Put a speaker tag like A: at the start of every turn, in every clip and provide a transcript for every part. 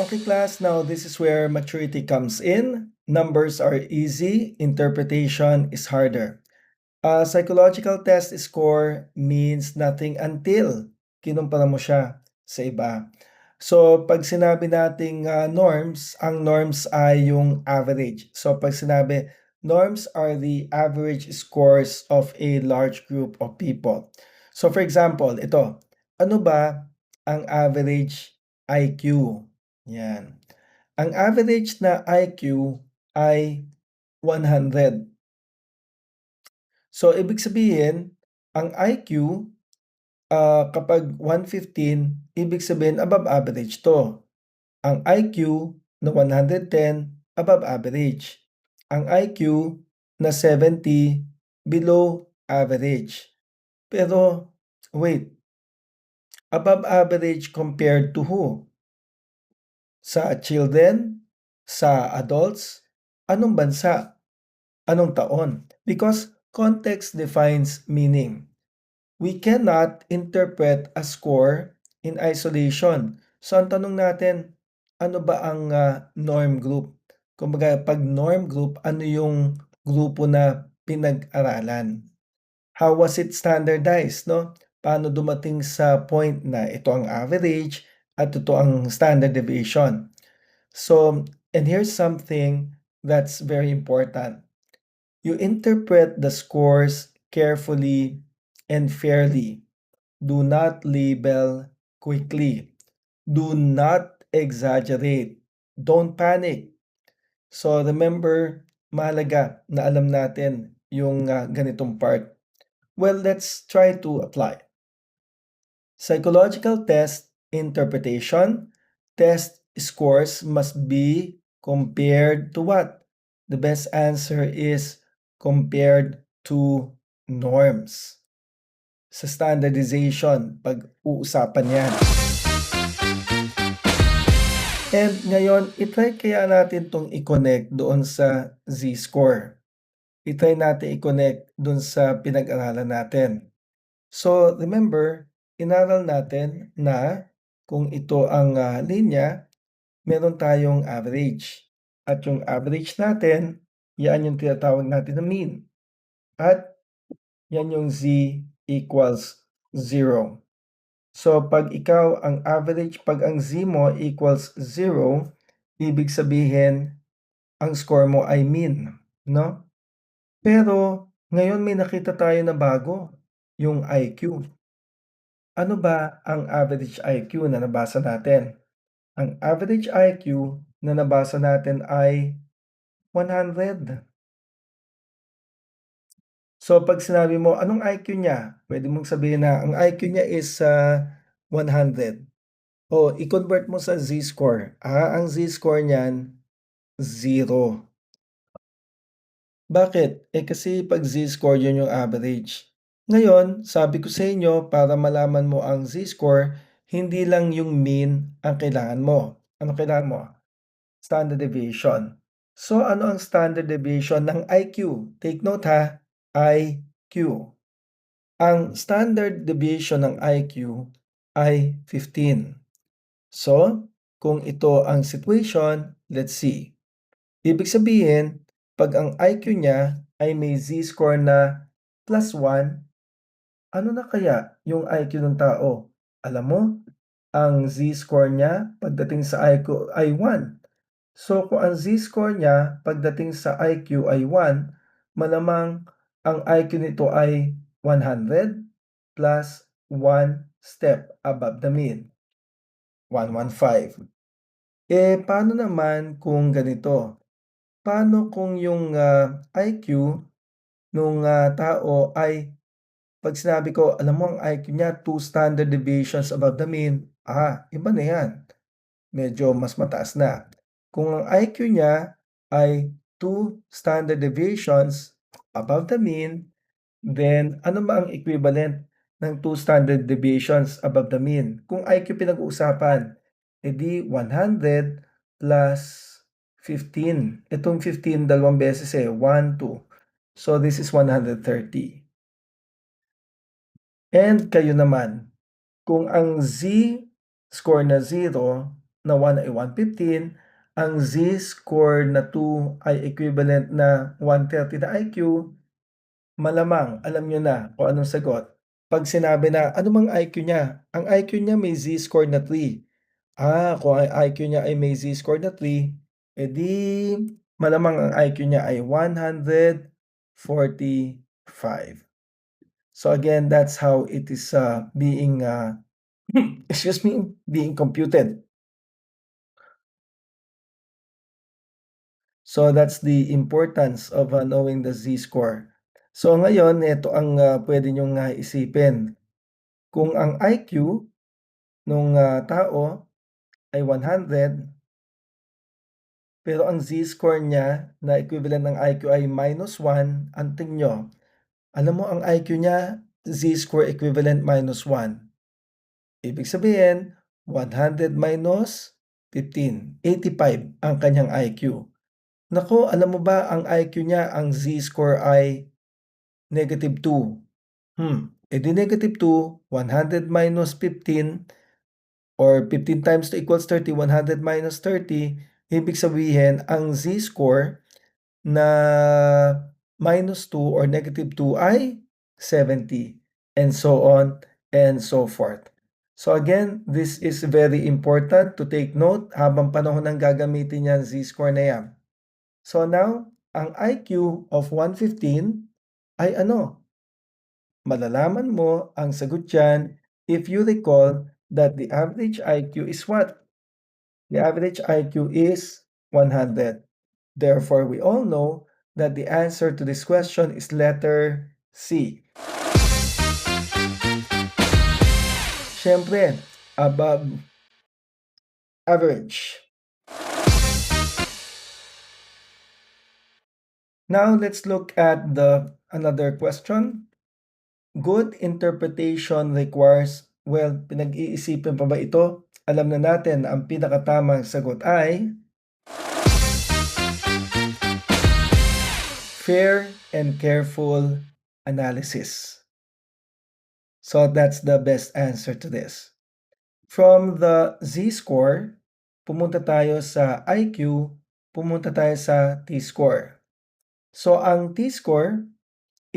A: Okay, class, now this is where maturity comes in. Numbers are easy, interpretation is harder. A psychological test score means nothing until kinumpara mo siya sa iba. So, pag sinabi nating norms, ang norms ay yung average. So, pag sinabi, norms are the average scores of a large group of people. So, for example, ito, ano ba ang average IQ? Yan. Ang average na IQ ay 100. So, ibig sabihin, ang IQ, kapag 115, ibig sabihin above average 'to. Ang IQ na 110, above average. Ang IQ na 70, below average. Pero, wait, above average compared to who? Sa children? Sa adults? Anong bansa? Anong taon? Because context defines meaning. We cannot interpret a score in isolation. So ang tanong natin, ano ba ang norm group? Kumbaga, pag norm group, ano yung grupo na pinag-aralan? How was it standardized, no? Paano dumating sa point na ito ang average at ito ang standard deviation? So, and here's something that's very important. You interpret the scores carefully and fairly. Do not label quickly. Do not exaggerate. Don't panic. So remember, mahalaga na alam natin yung ganitong part. Well, let's try to apply. Psychological test interpretation. Test scores must be compared to what? The best answer is compared to norms. Sa standardization, pag-uusapan yan. And ngayon, itry kaya natin itong i-connect doon sa z-score. Itry natin i-connect doon sa pinag-aralan natin. So, remember, inaral natin na kung ito ang linya, meron tayong average. At yung average natin, yan yung tinatawag natin na mean. At yan yung z equals 0. So, pag ikaw ang average, pag ang z mo equals 0, ibig sabihin, ang score mo ay mean, no? Pero, ngayon may nakita tayo na bago, yung IQ. Ano ba ang average IQ na nabasa natin? Ang average IQ na nabasa natin ay 100. So, pag sinabi mo, anong IQ niya? Pwede mong sabihin na ang IQ niya is 100. O, i-convert mo sa z-score. Ang z-score niyan, 0. Bakit? Kasi pag z-score yun yung average. Ngayon, sabi ko sa inyo, para malaman mo ang z-score, hindi lang yung mean ang kailangan mo. Ano kailangan mo? Standard deviation. So, ano ang standard deviation ng IQ? Take note ha, IQ. Ang standard deviation ng IQ ay 15. So, kung ito ang situation, let's see. Ibig sabihin, pag ang IQ niya ay may z-score na +1, ano na kaya yung IQ ng tao? Alam mo, ang z-score niya pagdating sa IQ ay 1. So, kung ang z-score niya pagdating sa IQ ay 1, malamang ang IQ nito ay 100 plus 1 step above the mean, 115. Paano naman kung ganito? Paano kung yung IQ nung tao ay pag sinabi ko, alam mo ang IQ niya 2 standard deviations above the mean, iba na yan. Medyo mas mataas na. Kung ang IQ niya ay 2 standard deviations above the mean, then ano ba ang equivalent ng 2 standard deviations above the mean? Kung IQ pinag-uusapan, edi 100 plus 15. Itong 15 dalawang beses 1, 2. So this is 130. And kayo naman, kung ang z score na 0 na 1 ay 115, ang z-score na 2 ay equivalent na 130 na IQ, malamang alam nyo na kung anong sagot. Pag sinabi na, ano mang IQ niya? Ang IQ niya may z-score na 3. Kung ang IQ niya ay may z-score na 3, edi malamang ang IQ niya ay 145. So again, that's how it is being being computed. So that's the importance of knowing the z-score. So ngayon, ito ang pwede nyong isipin. Kung ang IQ nung tao ay 100, pero ang z-score niya na equivalent ng IQ ay -1, anting nyo, alam mo ang IQ niya, z-score equivalent -1. Ibig sabihin, 100 minus 15, 85 ang kanyang IQ. Naku, alam mo ba ang IQ niya, ang z-score ay -2. Edi -2, 100 minus 15 or 15 times 2 equals 30, 100 minus 30, ibig sabihin ang z-score na -2 or -2 ay 70 and so on and so forth. So again, this is very important to take note habang panahon ng gagamitin yan z-score na yan. So now, ang IQ of 115 ay ano? Malalaman mo ang sagot dyan if you recall that the average IQ is what? The average IQ is 100. Therefore, we all know that the answer to this question is letter C. Siyempre, above average. Now, let's look at another question. Good interpretation requires, pinag-iisipin pa ba ito? Alam na natin ang pinakatamang sagot ay fair and careful analysis. So that's the best answer to this. From the z-score, pumunta tayo sa IQ, pumunta tayo sa t-score. So ang t-score,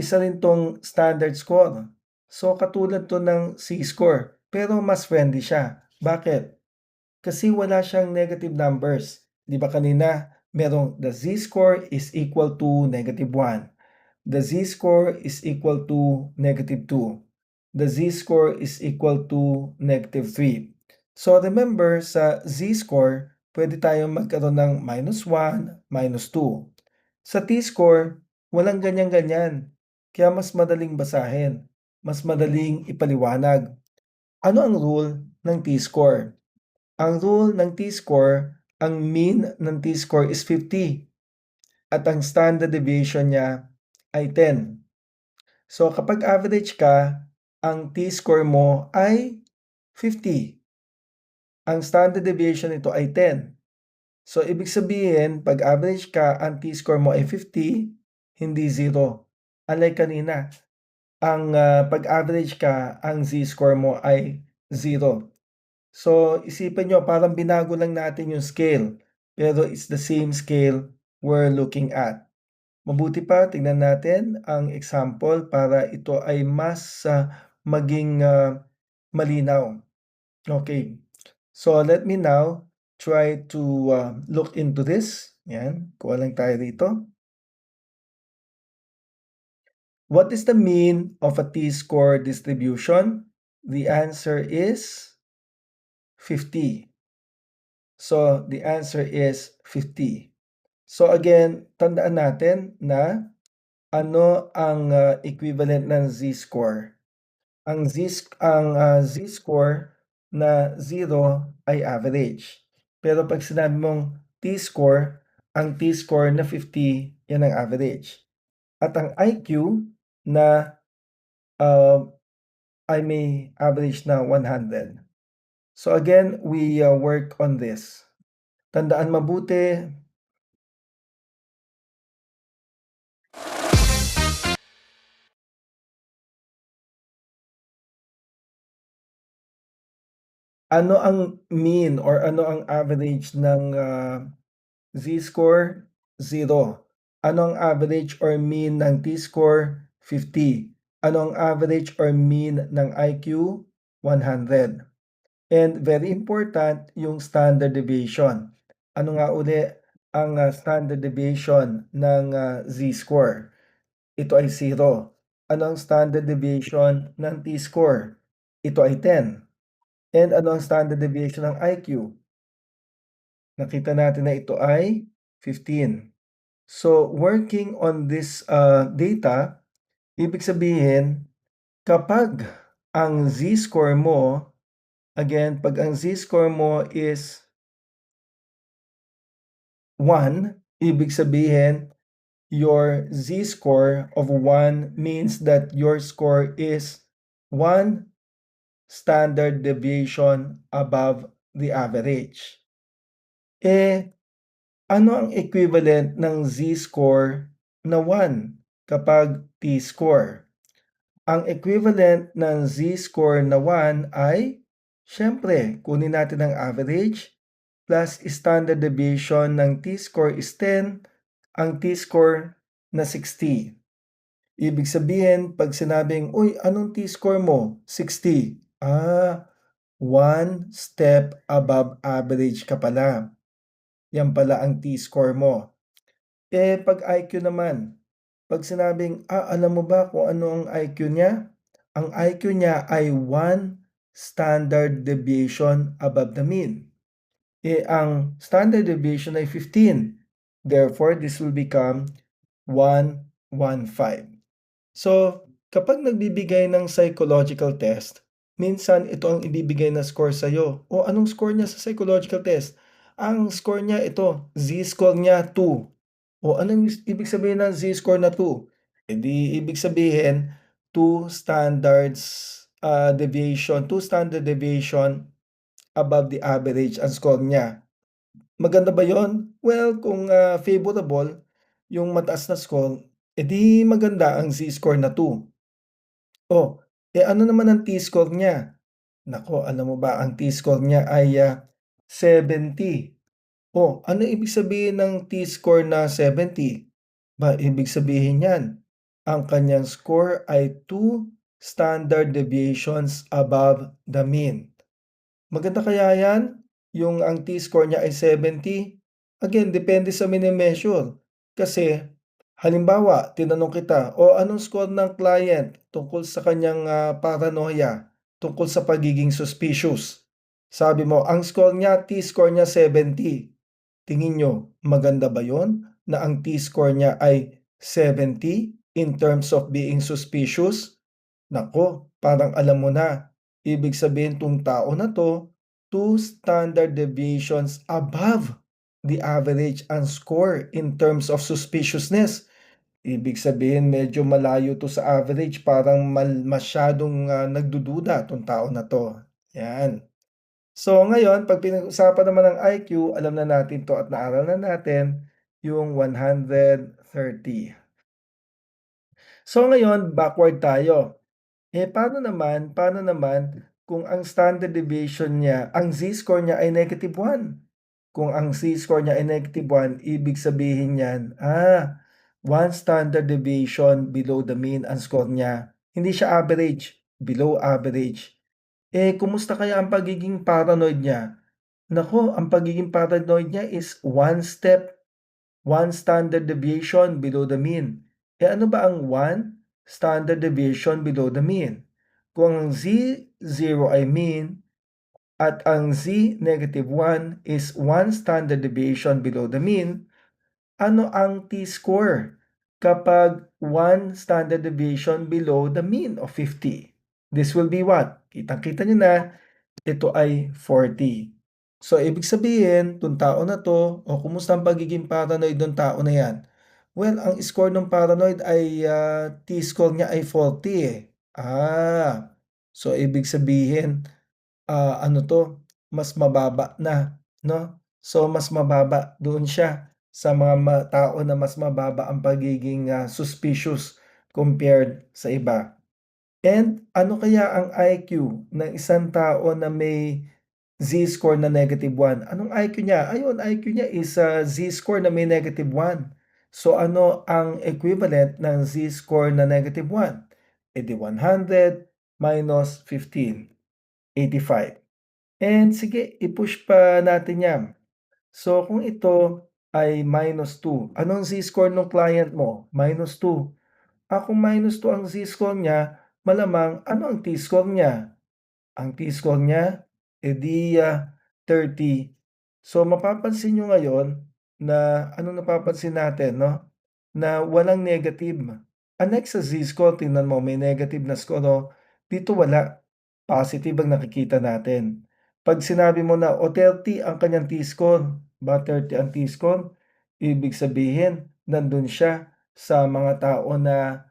A: isa rin tong standard score. So katulad to ng c-score, pero mas friendly siya. Bakit? Kasi wala siyang negative numbers. Di ba kanina, merong the z-score is equal to -1. The z-score is equal to -2. The z-score is equal to -3. So remember, sa z-score, pwede tayong magkaroon ng -1, -2. Sa t-score, walang ganyan-ganyan. Kaya mas madaling basahin, mas madaling ipaliwanag. Ano ang rule ng t-score? Ang rule ng t-score, ang mean ng t-score is 50 at ang standard deviation niya ay 10. So kapag average ka, ang t-score mo ay 50. Ang standard deviation nito ay 10. So ibig sabihin, pag average ka, ang t-score mo ay 50, hindi 0. Unlike kanina, ang pag-average ka, ang z-score mo ay 0. So isipin nyo, parang binago lang natin yung scale, pero it's the same scale we're looking at. Mabuti pa, tingnan natin ang example para ito ay mas maging malinaw. Okay, so let me now try to look into this. Yan, kuha lang tayo dito. What is the mean of a t-score distribution? The answer is 50. So the answer is 50. So again, tandaan natin na ano ang equivalent ng z-score. Ang z-score na 0 ay average. Pero pag sinabi mong t-score, ang t-score na 50, yan ang average. At ang IQ na ay may average na 100. So again, we work on this. Tandaan mabuti, Ano ang mean or ano ang average ng, Z-score? 0. Ano ang average or mean ng T-score? 50. Ano ang average or mean ng IQ? 100. And very important yung standard deviation. Ano nga uli ang, standard deviation ng, Z-score? Ito ay 0. Ano ang standard deviation ng T-score? Ito ay 10. And ano ang standard deviation ng IQ? Nakita natin na ito ay 15. So, working on this, data, ibig sabihin kapag ang Z-score mo, again, 'pag ang Z-score mo is 1, ibig sabihin your Z-score of 1 means that your score is 1 standard deviation above the average. Ano ang equivalent ng Z-score na 1 kapag T-score? Ang equivalent ng Z-score na 1 ay siyempre kunin natin ang average plus standard deviation ng T-score is 10, ang T-score na 60. Ibig sabihin 'pag sinabing, "Uy, anong T-score mo?" 60. 1 step above average ka pala. Yan pala ang T-score mo. 'Pag IQ naman, 'pag sinabing, alam mo ba kung ano ang IQ niya? Ang IQ niya ay 1 standard deviation above the mean. Ang standard deviation ay 15. Therefore, this will become 115. So, kapag nagbibigay ng psychological test, minsan ito ang ibibigay na score sa'yo. O anong score niya sa psychological test? Ang score niya ito, Z-score niya 2. O anong ibig sabihin ng Z-score na 2? Ibig sabihin 2 standards, deviation, 2 standard deviation above the average ang score niya. Maganda ba yon? Well, kung, favorable yung mataas na score, maganda ang Z-score na 2. Ano naman ang T-score niya? Naku, alam mo ba ang T-score niya ay, 70. Ano ibig sabihin ng T-score na 70? Ibig sabihin niyan, ang kanyang score ay 2 standard deviations above the mean. Maganda kaya yan? Yung ang T-score niya ay 70? Again, depende sa mini-measure. Kasi halimbawa, tinanong kita, "O anong score ng client tungkol sa kanyang, paranoia, tungkol sa pagiging suspicious?" Sabi mo, ang score niya, T-score niya 70. Tingin niyo, maganda ba yon na ang T-score niya ay 70 in terms of being suspicious? Naku, parang alam mo na. Ibig sabihin 'tong tao na 'to, 2 standard deviations above the average ang score in terms of suspiciousness. Ibig sabihin medyo malayo 'to sa average, parang masyadong, nagdududa 'tong tao na 'to, 'yan. So ngayon 'pag pinag-usapan naman ng IQ, alam na natin 'to at naaral na natin yung 130. So ngayon backward tayo. Paano naman kung ang standard deviation niya, ang Z-score niya ay -1? Kung ang Z-score niya ay -1, ibig sabihin niyan, 1 standard deviation below the mean ang score niya. Hindi siya average, below average. Kumusta kaya ang pagiging paranoid niya? Naku, ang pagiging paranoid niya is 1 standard deviation below the mean. Ano ba ang 1 standard deviation below the mean? Kung ang Z0 ay mean at ang Z-1 is 1 standard deviation below the mean, ano ang T-score kapag 1 standard deviation below the mean of 50? This will be what? Kitang-kita niyo na, ito ay 40. So, ibig sabihin, 'tong tao na 'to, kumusta ang pagiging paranoid ng tao na 'yan? Well, ang score ng paranoid ay, T-score niya ay 40, eh. So ibig sabihin, ano 'to, mas mababa na, 'no? So, mas mababa doon siya sa mga tao na mas mababa ang pagiging, suspicious compared sa iba. And ano kaya ang IQ ng isang tao na may Z-score na -1. Anong IQ niya? Ayun, IQ niya is Z-score na may -1. So ano ang equivalent ng Z-score na -1? E di 100 minus 15, 85. And sige, i-push pa natin yan. So kung ito ay -2, anong Z-score ng client mo? -2. Kung -2 ang Z-score niya, malamang ano ang T-score niya? Ang T-score niya, eh di 30. So mapapansin niyo ngayon na anong napapansin natin 'no, na walang negative. Unlike sa Z-score tingnan mo may negative na score 'no, dito wala, positive ang nakikita natin. 'Pag sinabi mo na, o 30 ang kanyang T-score, 30 ang T-score, ibig sabihin nandun siya sa mga tao na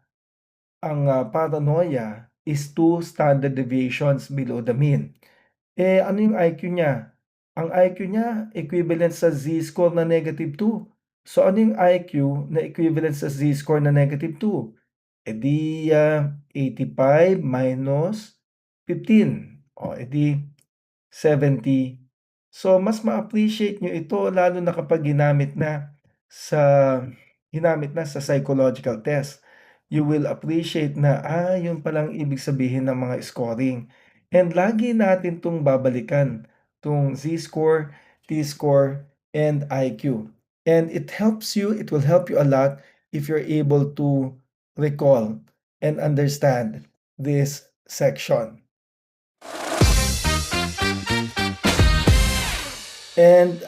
A: ang paranoia is 2 standard deviations below the mean. Ano yung IQ niya? Ang IQ niya equivalent sa Z-score na -2. So ano yung IQ na equivalent sa Z-score na -2? 85 minus 15, di 70. So mas ma-appreciate niyo ito lalo na kapag sa ginamit na sa psychological test. You will appreciate na, yun palang ibig sabihin ng mga scoring. And lagi natin 'tong babalikan, 'tong Z-score, T-score, and IQ. And it will help you a lot if you're able to recall and understand this section. And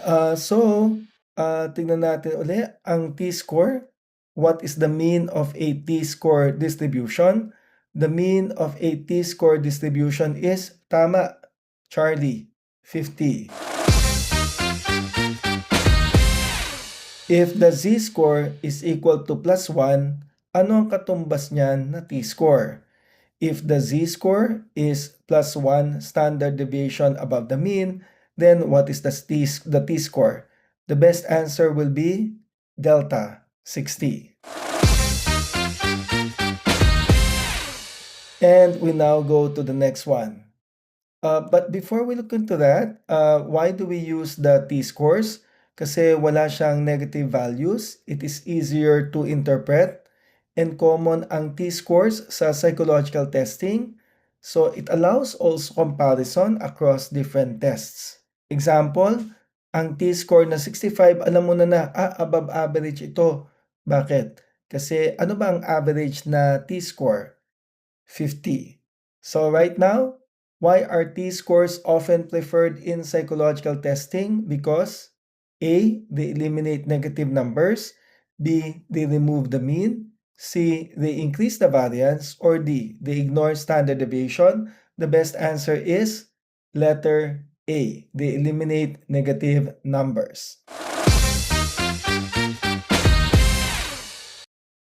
A: tingnan natin uli ang T-score. What is the mean of a T-score distribution? The mean of a T-score distribution is, tama, Charlie, 50. If the Z-score is equal to +1, ano ang katumbas niyan na T-score? If the Z-score is +1 standard deviation above the mean, then what is the T-score? The best answer will be delta, 60. And we now go to the next one. But before we look into that, why do we use the T-scores? Kasi wala siyang negative values, it is easier to interpret, and common ang T-scores sa psychological testing. So it allows also comparison across different tests. Example, ang T-score na 65, alam mo na above average ito. Bakit? Kasi ano ba ang average na T-score? 50. So right now, why are T-scores often preferred in psychological testing? Because A, they eliminate negative numbers, B, they remove the mean, C, they increase the variance, or D, they ignore standard deviation. The best answer is letter A, they eliminate negative numbers.